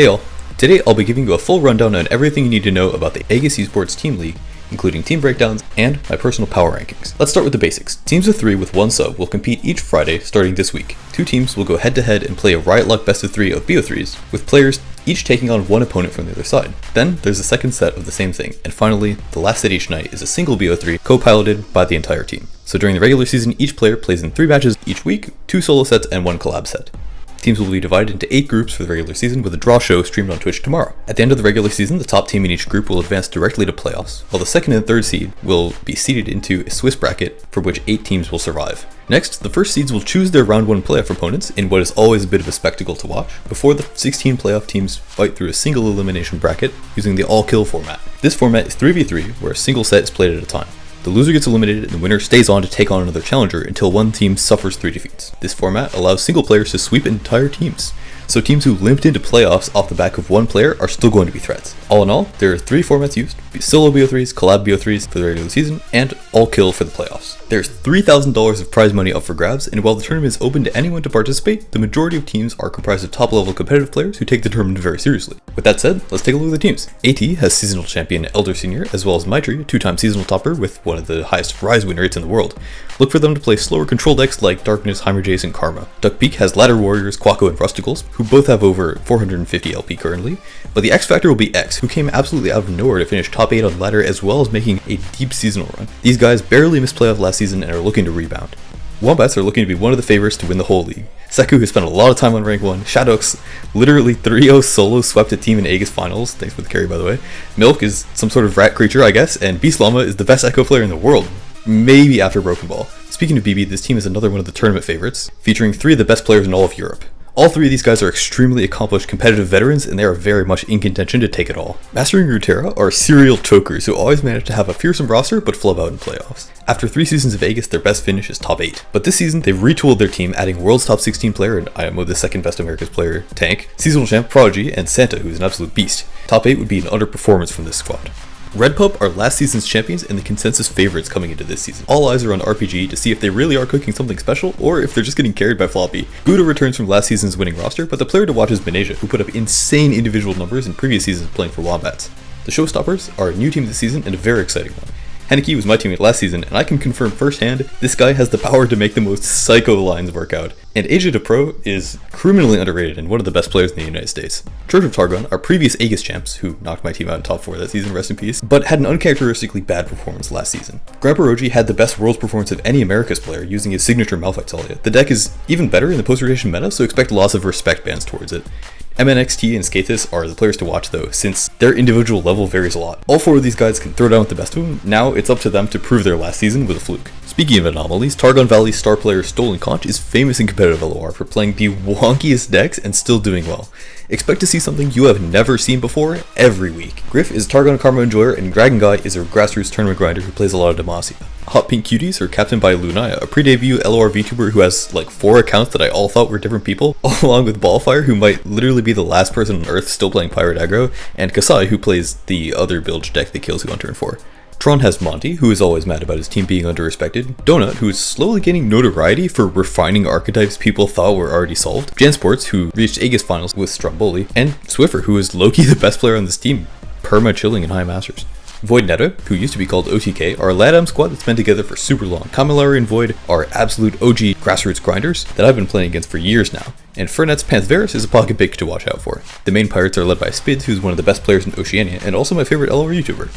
Hey all, today I'll be giving you a full rundown on everything you need to know about the Aegis Esports Team League, including team breakdowns and my personal power rankings. Let's start with the basics. Teams of 3 with 1 sub will compete each Friday starting this week. 2 teams will go head to head and play a Riot Luck best of 3 of BO3s, with players each taking on one opponent from the other side. Then there's a second set of the same thing, and finally, the last set each night is a single BO3 co-piloted by the entire team. So during the regular season, each player plays in 3 matches each week, 2 solo sets and 1 collab set. Teams will be divided into 8 groups for the regular season, with a draw show streamed on Twitch tomorrow. At the end of the regular season, the top team in each group will advance directly to playoffs, while the second and third seed will be seeded into a Swiss bracket for which 8 teams will survive. Next, the first seeds will choose their round 1 playoff opponents in what is always a bit of a spectacle to watch, before the 16 playoff teams fight through a single elimination bracket using the all-kill format. This format is 3v3, where a single set is played at a time. The loser gets eliminated and the winner stays on to take on another challenger until one team suffers 3 defeats. This format allows single players to sweep entire teams, so teams who limped into playoffs off the back of one player are still going to be threats. All in all, there are 3 formats used: solo BO3s, collab BO3s for the regular season, and all kill for the playoffs. There's $3,000 of prize money up for grabs, and while the tournament is open to anyone to participate, the majority of teams are comprised of top level competitive players who take the tournament very seriously. With that said, let's take a look at the teams. AT has seasonal champion Elder Senior, as well as Maitri, a 2-time seasonal topper with one of the highest rise win rates in the world. Look for them to play slower control decks like Darkness, Heimerjace, and Karma. Duck Peak has Ladder Warriors, Quacko, and Rusticles, who both have over 450 LP currently, but the X Factor will be X, who came absolutely out of nowhere to finish top 8 on ladder as well as making a deep seasonal run. These guys barely missed playoff last season and are looking to rebound. Wombats are looking to be one of the favorites to win the whole league. Seku has spent a lot of time on rank 1, Shadox literally 3-0 solo swept a team in Aegis finals, thanks for the carry by the way. Milk is some sort of rat creature I guess, and Beast Llama is the best Echo player in the world, maybe after Broken Ball. Speaking of BB, this team is another one of the tournament favorites, featuring 3 of the best players in all of Europe. All 3 of these guys are extremely accomplished competitive veterans, and they are very much in contention to take it all. Mastering Runeterra are serial chokers who always manage to have a fearsome roster but flub out in playoffs. After 3 seasons of Aegis, their best finish is top 8. But this season, they've retooled their team, adding World's top 16 player and IMO the second best America's player, Tank, seasonal champ Prodigy, and Santa, who's an absolute beast. Top 8 would be an underperformance from this squad. Red Pup are last season's champions and the consensus favorites coming into this season. All eyes are on RPG to see if they really are cooking something special or if they're just getting carried by Floppy. Gouda returns from last season's winning roster, but the player to watch is Beneja, who put up insane individual numbers in previous seasons playing for Wombats. The Showstoppers are a new team this season and a very exciting one. Haneke was my teammate last season, and I can confirm firsthand, this guy has the power to make the most psycho lines work out. And Asia de Pro is criminally underrated and one of the best players in the United States. Church of Targon are previous Aegis champs, who knocked my team out in top 4 that season, rest in peace, but had an uncharacteristically bad performance last season. Grandpa Roji had the best Worlds performance of any Americas player using his signature Malphite Talia. The deck is even better in the post-rotation meta, so expect lots of respect bans towards it. MNXT and Skathis are the players to watch though, since their individual level varies a lot. All 4 of these guys can throw down with the best of them. Now it's up to them to prove their last season with a fluke. Speaking of anomalies, Targon Valley's star player Stolen Conch is famous in competitive LOR for playing the wonkiest decks and still doing well. Expect to see something you have never seen before every week. Griff is Targon Karma enjoyer, and Dragon Guy is a grassroots tournament grinder who plays a lot of Demacia. Hot Pink Cuties are captained by Lunaya, a pre-debut LOR VTuber who has like 4 accounts that I all thought were different people, along with Ballfire, who might literally be the last person on Earth still playing Pirate Aggro, and Kasai, who plays the other bilge deck that kills you on turn 4. Tron has Monty, who is always mad about his team being underrespected, Donut, who is slowly gaining notoriety for refining archetypes people thought were already solved, Jansports, who reached Aegis finals with Stromboli, and Swiffer, who is low-key the best player on this team, perma-chilling in High Masters. Void Netta, who used to be called OTK, are a LATAM squad that's been together for super long. Kamilari and Void are absolute OG grassroots grinders that I've been playing against for years now, and Fernet's Panthverus is a pocket pick to watch out for. The main pirates are led by Spids, who's one of the best players in Oceania, and also my favorite LOR YouTuber.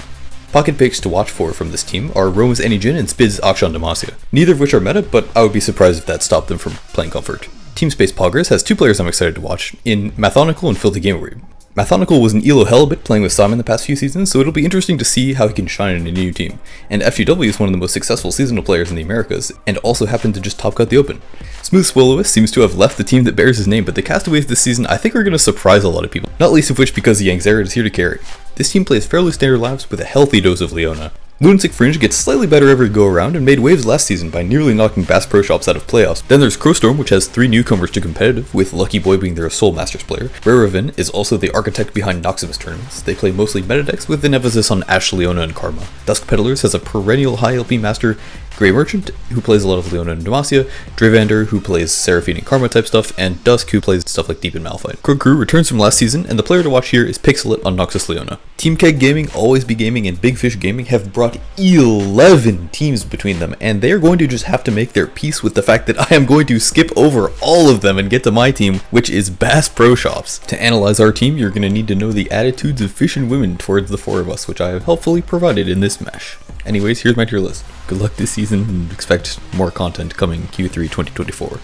Pocket picks to watch for from this team are Rome's Anyjin and Spids' Akshan Demacia, neither of which are meta, but I would be surprised if that stopped them from playing Comfort. Team Space Poggers has 2 players I'm excited to watch, in Mathonical and Filthy Gamerweeb. Mathonical was an elo Helibit playing with Simon the past few seasons, so it'll be interesting to see how he can shine in a new team. And FGW is one of the most successful seasonal players in the Americas, and also happened to just top cut the Open. Smooth Swallowist seems to have left the team that bears his name, but the Castaways this season I think are going to surprise a lot of people, not least of which because the Yang Zerad is here to carry. This team plays fairly standard laps with a healthy dose of Leona. Lunatic Fringe gets slightly better every go around and made waves last season by nearly knocking Bass Pro Shops out of playoffs. Then there's Crowstorm, which has 3 newcomers to competitive, with Lucky Boy being their sole Masters player. Raven is also the architect behind Noximus tournaments. They play mostly meta decks with an emphasis on Ashe, Leona, and Karma. Dusk Peddlers has a perennial high LP master, Grey Merchant, who plays a lot of Leona and Demacia, Dravander, who plays Seraphine and Karma type stuff, and Dusk, who plays stuff like Deep and Malphite. Krug Crew returns from last season, and the player to watch here is Pixelit on Noxus Leona. Team Keg Gaming, Always Be Gaming, and Big Fish Gaming have brought 11 teams between them, and they are going to just have to make their peace with the fact that I am going to skip over all of them and get to my team, which is Bass Pro Shops. To analyze our team, you're going to need to know the attitudes of fish and women towards the 4 of us, which I have helpfully provided in this mesh. Anyways, here's my tier list. Good luck this season and expect more content coming Q3 2024.